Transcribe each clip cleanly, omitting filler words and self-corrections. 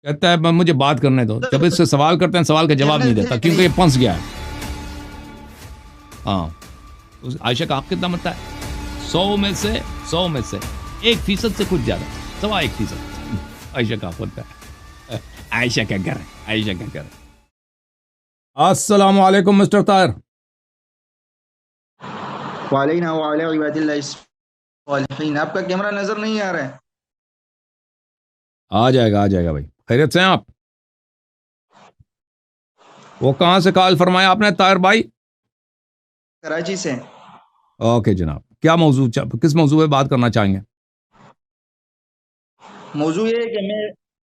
کہتا ہے مجھے بات کرنے دو. جب اس سے سوال کرتے ہیں سوال کا جواب نہیں دیتا کیونکہ یہ پھنس گیا ہے. ہاں عائشہ کا حق کتنا بنتا ہے؟ 100 میں سے 1% سے کچھ زیادہ 1.25%. عائشہ کا حق بنتا ہے. عائشہ کا گھر ہے. السلام علیکم مسٹر طاہر. وعلینا وعلی عباد اللہ الصالحین. آپ کا کیمرہ نظر نہیں آ رہا ہے. آ جائے گا بھائی. خیریت سے ہیں آپ؟ وہ کہاں سے کال فرمایا آپ نے طاہر بھائی؟ کراچی سے. اوکے جناب. کیا موضوع کس موضوع پہ بات کرنا چاہیں گے؟ موضوع یہ ہے کہ میں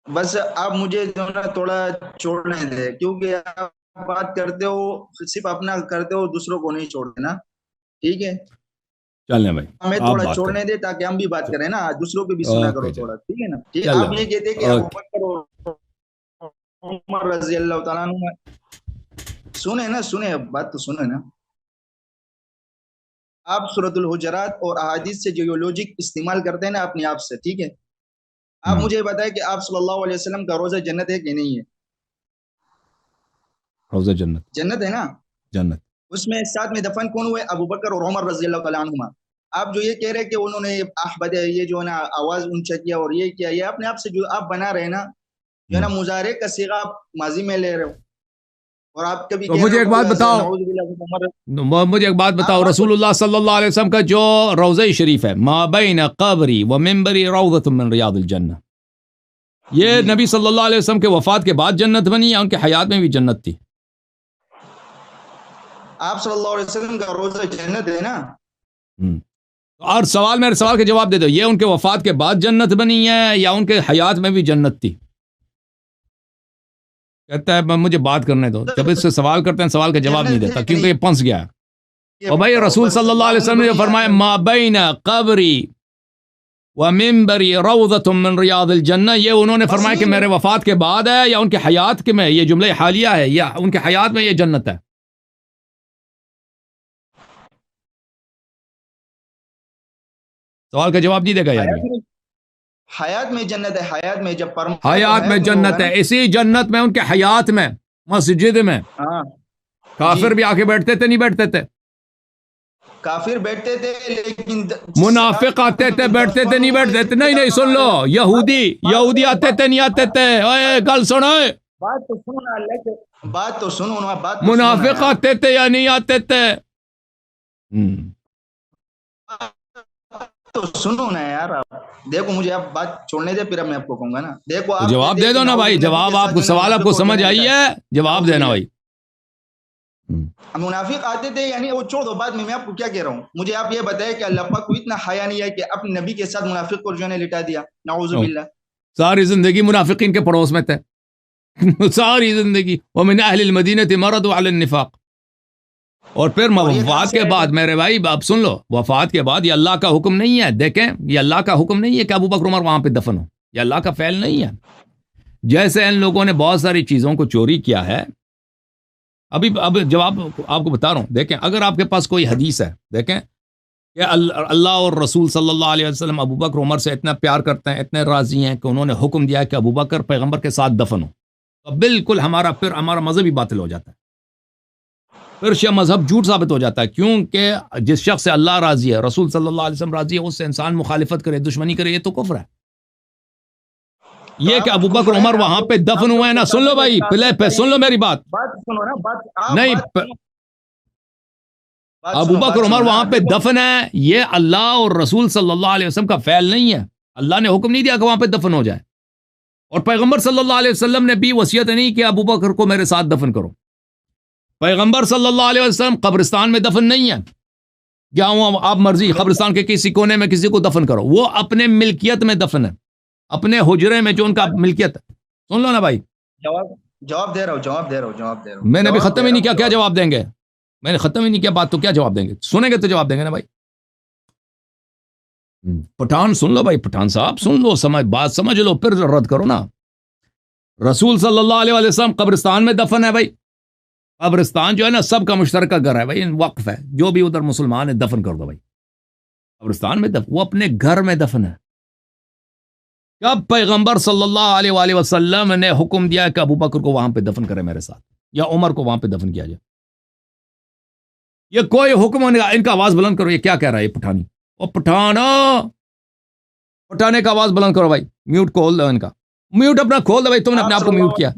بس آپ مجھے جو نا تھوڑا چھوڑنے دیں، کیونکہ آپ بات کرتے ہو صرف اپنا کرتے ہو، دوسروں کو نہیں چھوڑتے نا. ٹھیک ہے چلیں بھائی ہمیں آپ تھوڑا بات چھوڑنے کریں. دے تاکہ ہم بھی بات کریں نا، دوسروں کو بھی سنا کرو تھوڑا. ٹھیک ہے نا. ٹھیک چلیں آپ یہ کہتے کہ ابو بکر اور عمر رضی اللہ تعالیٰ عنہ. سنے بات تو سنے نا. آپ سورۃ الحجرات اور احادیث سے جو لوجک استعمال کرتے ہیں نا اپنے آپ سے، ٹھیک ہے آپ مجھے بتائیں کہ آپ صلی اللہ علیہ وسلم کا روزہ جنت ہے کہ نہیں ہے؟ روزہ جنت ہے نا. جنت. اس میں ساتھ میں دفن کون ہوئے؟ ابو بکر اور عمر رضی اللہ تعالیٰ عنہما. آپ جو یہ کہہ رہے کہ انہوں نے احمد یہ جو ہے نا آواز اونچا کیا اور یہ کیا، یہ اپنے آپ سے جو آپ بنا رہے نا، جو ہے نا مضارع کا صیغہ آپ ماضی میں لے رہے ہو. اور آپ کبھی تو مجھے ایک بات بتاؤ رسول اللہ صلی اللہ علیہ وسلم کا جو روضہ شریف ہے ما بین قبری و منبری روضۃ من ریاض الجنہ، یہ نبی صلی اللہ علیہ وسلم کے وفات کے بعد جنت بنی یا ان کے حیات میں بھی جنت تھی؟ آپ صلی اللہ علیہ وسلم کا روزہ جنت ہے نا. اور میرے سوال کا جواب دے دو، یہ ان کے وفات کے بعد جنت بنی ہے یا ان کے حیات میں بھی جنت تھی؟ کہتا ہے مجھے بات کرنے دو. جب اس سے سوال کرتے ہیں سوال کا جواب نہیں دیتا کیونکہ یہ پھنس گیا ہے. اور بھائی رسول صلی اللہ علیہ وسلم نے جو فرمایا ما بین قبری و منبری روضۃ من ریاض الجنہ، یہ انہوں نے فرمایا کہ میرے وفات کے بعد ہے یا ان کے حیات کے میں، یہ جملہ حالیہ ہے یا ان کے حیات میں یہ جنت ہے؟ سوال کا جواب نہیں دے گا یار. حیات میں جنت ہے. حیات میں جب حیات میں جنت ہے. اسی جنت میں ان کے حیات میں مسجد میں کافر بھی آ کے بیٹھتے تھے نہیں بیٹھتے تھے؟ کافر بیٹھتے تھے لیکن منافق آتے تھے بیٹھتے تھے نہیں بیٹھتے تھے؟ نہیں سن لو، یہودی آتے تھے نہیں آتے تھے؟ گل سنو، بات تو سنو نا. منافق آتے تھے یا نہیں آتے تھے؟ تو سنو نا یار. آپ دیکھو مجھے آپ بات چھوڑنے دے، پھر میں آپ کو کہوں گا نا. دیکھو آپ جواب دے دو نا بھائی. جواب آپ کو سوال آپ کو سمجھ آئی ہے، جواب دینا بھائی. منافق آتے تھے یعنی وہ چھوڑ دو بعد میں آپ کو کیا کہہ رہا ہوں. مجھے آپ یہ بتائیں کہ اللہ پاک کو اتنا حیا نہیں ہے کہ اپنے نبی کے ساتھ منافق کو جو ہے لٹا دیا؟ نعوذ باللہ. ساری زندگی منافقین کے پڑوس میں تھے. ساری زندگی. ومن اہل المدینہ مردوا علی النفاق. اور پھر وفات کے بعد میرے بھائی اب سن لو، وفات کے بعد یہ اللہ کا حکم نہیں ہے. دیکھیں یہ اللہ کا حکم نہیں ہے کہ ابو بکر عمر وہاں پہ دفن ہو. یہ اللہ کا فعل نہیں ہے. جیسے ان لوگوں نے بہت ساری چیزوں کو چوری کیا ہے. اب جواب آپ کو بتا رہا ہوں. دیکھیں اگر آپ کے پاس کوئی حدیث ہے، دیکھیں کہ اللہ اور رسول صلی اللہ علیہ وسلم ابو بکر عمر سے اتنا پیار کرتے ہیں، اتنے راضی ہیں کہ انہوں نے حکم دیا کہ ابو بکر پیغمبر کے ساتھ دفن ہو، تو بالکل ہمارا مذہب ہی باطل ہو جاتا ہے. پھر شیعہ مذہب جھوٹ ثابت ہو جاتا ہے، کیونکہ جس شخص سے اللہ راضی ہے، رسول صلی اللہ علیہ وسلم راضی ہے، اس سے انسان مخالفت کرے، دشمنی کرے، یہ تو کفر ہے. یہ کہ ابو بکر عمر وہاں پہ دفن ہوئے ہیں نا. سن لو بھائی، پہلے سن لو میری بات. نہیں، ابو بکر عمر وہاں پہ دفن ہے، یہ اللہ اور رسول صلی اللہ علیہ وسلم کا فعل نہیں ہے. اللہ نے حکم نہیں دیا کہ وہاں پہ دفن ہو جائے، اور پیغمبر صلی اللہ علیہ وسلم نے بھی وصیت نہیں کہ ابو بکر کو میرے ساتھ دفن کرو. پیغمبر صلی اللہ علیہ وسلم قبرستان میں دفن نہیں ہے. کیا آپ مرضی قبرستان کے کسی کونے میں کسی کو دفن کرو، وہ اپنے ملکیت میں دفن ہے، اپنے حجرے میں جو ان کا ملکیت ہے. سن لو نا بھائی. جواب دے رہا ہوں. میں نے ابھی ختم ہی نہیں کیا جواب دیں گے؟ میں نے ختم ہی نہیں کیا بات، تو کیا جواب دیں گے؟ سنیں گے تو جواب دیں گے نا بھائی. پٹھان سن لو بھائی، پٹھان صاحب سن لو، بات سمجھ لو، پھر رد کرو نا. رسول صلی اللہ علیہ وسلم قبرستان میں دفن ہے بھائی. قبرستان جو ہے نا سب کا مشترکہ گھر ہے بھائی، وقف ہے. جو بھی ادھر مسلمان ہے دفن کر دو بھائی. قبرستان میں وہ اپنے گھر میں دفن ہے. کب پیغمبر صلی اللہ علیہ وآلہ وسلم نے حکم دیا کہ ابو بکر کو وہاں پہ دفن کرے میرے ساتھ, یا عمر کو وہاں پہ دفن کیا جائے؟ یہ کوئی حکم ان کا آواز بلند کرو. یہ کیا کہہ رہا ہے یہ پٹھانی؟ او پٹھانے کا آواز بلند کرو بھائی. میوٹ کھول دو ان کا, میوٹ اپنا کھول دو بھائی. تم نے اپنے آپ کو میوٹ کیا.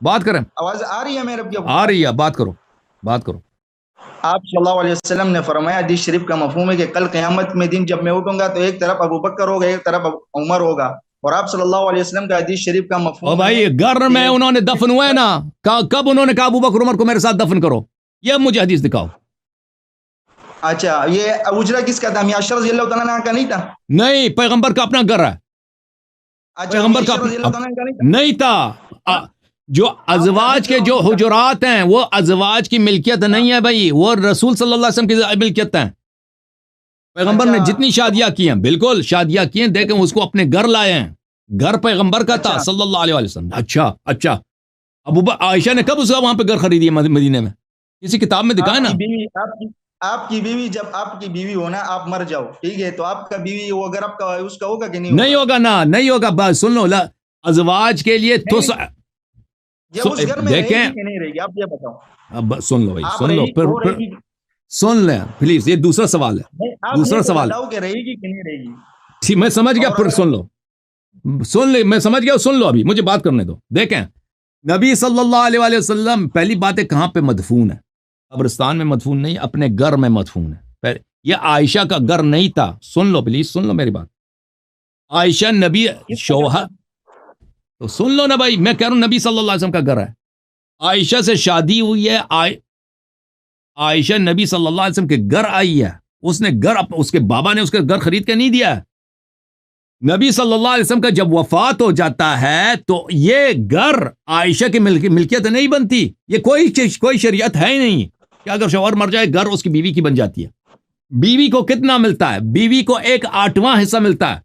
بات کریں. آواز آ رہی ہے میرے؟ آ رہی ہے, بات کرو. آپ صلی اللہ علیہ وسلم نے فرمایا, حدیث شریف کا مفہوم ہے کہ کل قیامت میں دن جب میں اٹھوں گا تو ایک طرف ابو بکر ہوگا, ایک طرف عمر ہوگا. اور آپ صلی اللہ علیہ وسلم کا حدیث شریف کا مفہوم بھائی گھر میں انہوں نے دفن ہوئے نا, کب انہوں نے کہا ابو بکر عمر کو میرے ساتھ دفن کرو؟ یہ مجھے حدیث دکھاؤ. اچھا, یہ اجرا کس کا تھا؟ معاشر رضی اللہ تعالیٰ عنہ کا نہیں تھا؟ نہیں, پیغمبر کا اپنا گھر ہے. پیغمبر کا نہیں تھا. جو ازواج کے جو حجرات ہیں وہ ازواج کی ملکیت نہیں ہے بھائی, وہ رسول صلی اللہ علیہ وسلم کی ملکیت ہیں. پیغمبر نے جتنی شادیاں کی ہیں, بالکل شادیاں کی ہیں, دیکھیں اس کو اپنے گھر لائے ہیں. گھر پیغمبر کا تھا صلی اللہ علیہ وسلم. اچھا عائشہ نے کب اس کا وہاں پہ گھر خریدی ہے مدینے میں؟ کسی کتاب میں دکھائے نا. آپ کی بیوی, جب آپ کی بیوی ہو نا, آپ مر جاؤ ٹھیک ہے, تو آپ کا بیوی وہ اگر آپ کا اس کا ہوگا کہ نہیں ہوگا نا, نہیں ہوگا. بس سن لو, ازواج کے لیے تو دیکھیں, نہیں رہے گی, آپ یہ بتاؤ. اب سن لو بھائی, سن لو, پھر سن لیں پلیز. یہ دوسرا سوال ہے, دوسرا سوال کہ رہے گی کہ نہیں رہے گی. ٹھیک, میں سمجھ گیا, پھر سن لے, میں سمجھ گیا, سن لو, ابھی مجھے بات کرنے دو. دیکھیں, نبی صلی اللہ علیہ وآلہ وسلم پہلی بات ہے کہاں پہ مدفون ہے؟ قبرستان میں مدفون نہیں, اپنے گھر میں مدفون ہے. یہ عائشہ کا گھر نہیں تھا. سن لو پلیز, سن لو میری بات. عائشہ نبی شوہر, تو سن لو نا بھائی, میں کہہ رہا ہوں نبی صلی اللہ علیہ وسلم کا گھر ہے. عائشہ سے شادی ہوئی ہے, عائشہ نبی صلی اللہ علیہ وسلم کے گھر آئی ہے. اس نے گھر, اس کے بابا نے اس کے گھر خرید کے نہیں دیا ہے. نبی صلی اللہ علیہ وسلم کا جب وفات ہو جاتا ہے تو یہ گھر عائشہ کی ملکیت نہیں بنتی. یہ کوئی شریعت ہے ہی نہیں کہ اگر شوہر مر جائے گھر اس کی بیوی کی بن جاتی ہے. بیوی کو کتنا ملتا ہے؟ بیوی کو 1/8 حصہ ملتا ہے.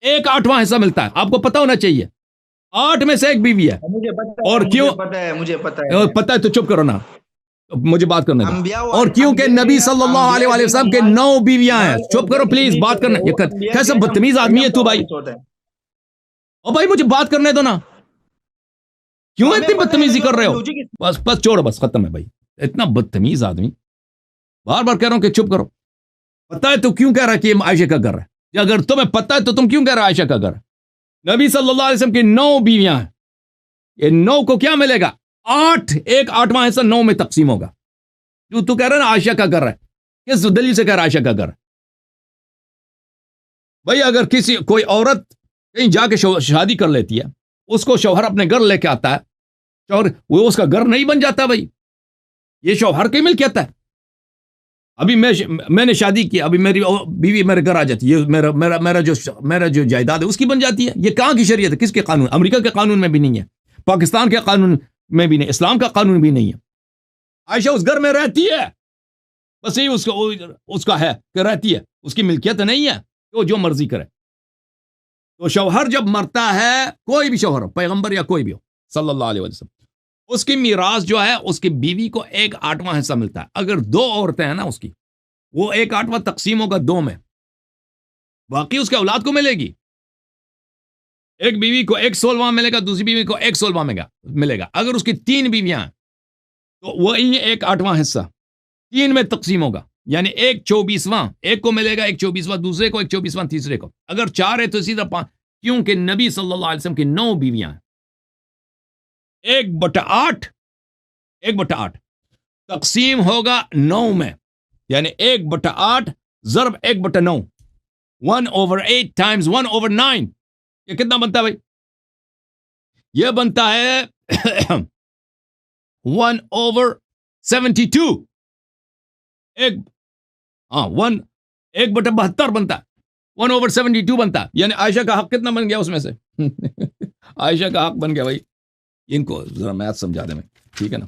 1/8 حصہ ملتا ہے. آپ کو پتہ ہونا چاہیے. 8 میں سے 1 بیوی ہے. اور کیوں مجھے پتہ ہے تو چپ کرو نا, مجھے بات کرنے دو. اور کیونکہ نبی صلی اللہ علیہ وآلہ وسلم کے 9 بیویاں ہیں. چپ کرو پلیز, بات کرنا. کیسا بدتمیز آدمی ہے تو بھائی. او بھائی مجھے بات کرنے دو نا, کیوں اتنی بدتمیزی کر رہے ہو؟ بس چھوڑو, بس ختم ہے بھائی. اتنا بدتمیز آدمی, بار بار کہہ رہا ہوں کہ چپ کرو. پتہ ہے تو کیوں کہہ رہا ہے کہ یہ عائشہ کا گھر ہے؟ اگر تمہیں پتہ ہے تو تم کیوں کہہ رہا ہے عائشہ کا گھر ہے؟ نبی صلی اللہ علیہ وسلم کی 9 بیویاں ہیں. یہ 9 کو کیا ملے گا؟ 1/8 حصہ 9 میں تقسیم ہوگا. جو تو کہہ رہا ہے نا عائشہ کا گھر ہے, کس دلیل سے کہہ رہا ہے عائشہ کا گھر ہے؟ بھائی اگر کوئی عورت کہیں جا کے شادی کر لیتی ہے, اس کو شوہر اپنے گھر لے کے آتا ہے, شوہر وہ اس کا گھر نہیں بن جاتا بھائی. یہ شوہر کی ملکیت ہے. ابھی میں نے شادی کی, ابھی میری بیوی میرے گھر آ جاتی ہے, میرا جو جائیداد ہے اس کی بن جاتی ہے. یہ کہاں کی شریعت ہے؟ کس کے قانون؟ امریکہ کے قانون میں بھی نہیں ہے, پاکستان کے قانون میں بھی نہیں, اسلام کا قانون بھی نہیں ہے. عائشہ اس گھر میں رہتی ہے, بس یہی اس کا ہے کہ رہتی ہے, اس کی ملکیت نہیں ہے کہ وہ جو مرضی کرے. تو شوہر جب مرتا ہے, کوئی بھی شوہر ہو, پیغمبر یا کوئی بھی ہو صلی اللہ علیہ وسلم, اس کی میراث جو ہے اس کی بیوی کو 1/8 حصہ ملتا ہے. اگر 2 عورتیں ہیں نا اس کی, وہ 1/8 تقسیم ہوگا 2 میں, باقی اس کے اولاد کو ملے گی. ایک بیوی کو 1/16 ملے گا, دوسری بیوی کو 1/16 ملے گا. اگر اس کی 3 بیویاں ہیں تو وہی 1/8 حصہ 3 میں تقسیم ہوگا, یعنی 1/24 ایک کو ملے گا, 1/24 دوسرے کو, 1/24 تیسرے کو. اگر 4 ہے تو سیدھا 5, کیونکہ نبی صلی اللہ علیہ وسلم کی 9 بیویاں ہیں. 1/8 تقسیم ہوگا 9 میں, یعنی 1/8 ضرب 1/9, 1/8 ٹائمز 1/9. یہ کتنا بنتا ہے بھائی؟ یہ بنتا ہے 1/72. 1/72 بنتا ہے, 1/72 بنتا ہے. یعنی عائشہ کا حق کتنا بن گیا اس میں سے؟ عائشہ کا حق بن گیا بھائی. ان کو ذرا میتھ سمجھا دیں, ٹھیک ہے نا.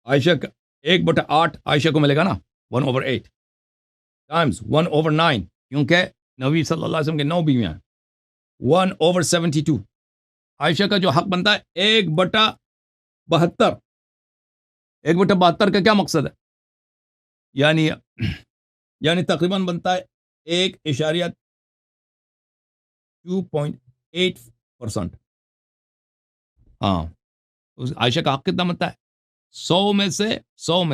عائشہ کا 1/8 عائشہ کو ملے گا نا, 1/8 ٹائمز 1/9, کیونکہ نبی صلی اللہ علیہ وسلم کے 9 بیویاں ہیں. 1/72 عائشہ کا جو حق بنتا ہے 1/72. 1/72 کا کیا مقصد ہے؟ یعنی تقریباً بنتا ہے 1.2.8%. ہاں عائشہ کا حق کتنا بنتا ہے؟ 100 میں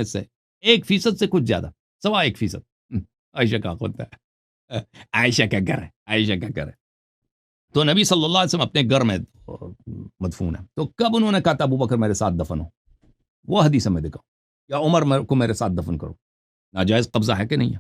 سے 1% سے کچھ زیادہ، 1.25%. عائشہ کا حق بنتا ہے. عائشہ کا گھر ہے، عائشہ کا گھر ہے. تو نبی صلی اللہ علیہ وسلم اپنے گھر میں مدفون ہے. تو کب انہوں نے کہا تھا ابو بکر میرے ساتھ دفن ہو؟ وہ حدیث میں دکھاؤ. یا عمر کو میرے ساتھ دفن کرو. ناجائز قبضہ ہے کہ نہیں ہے؟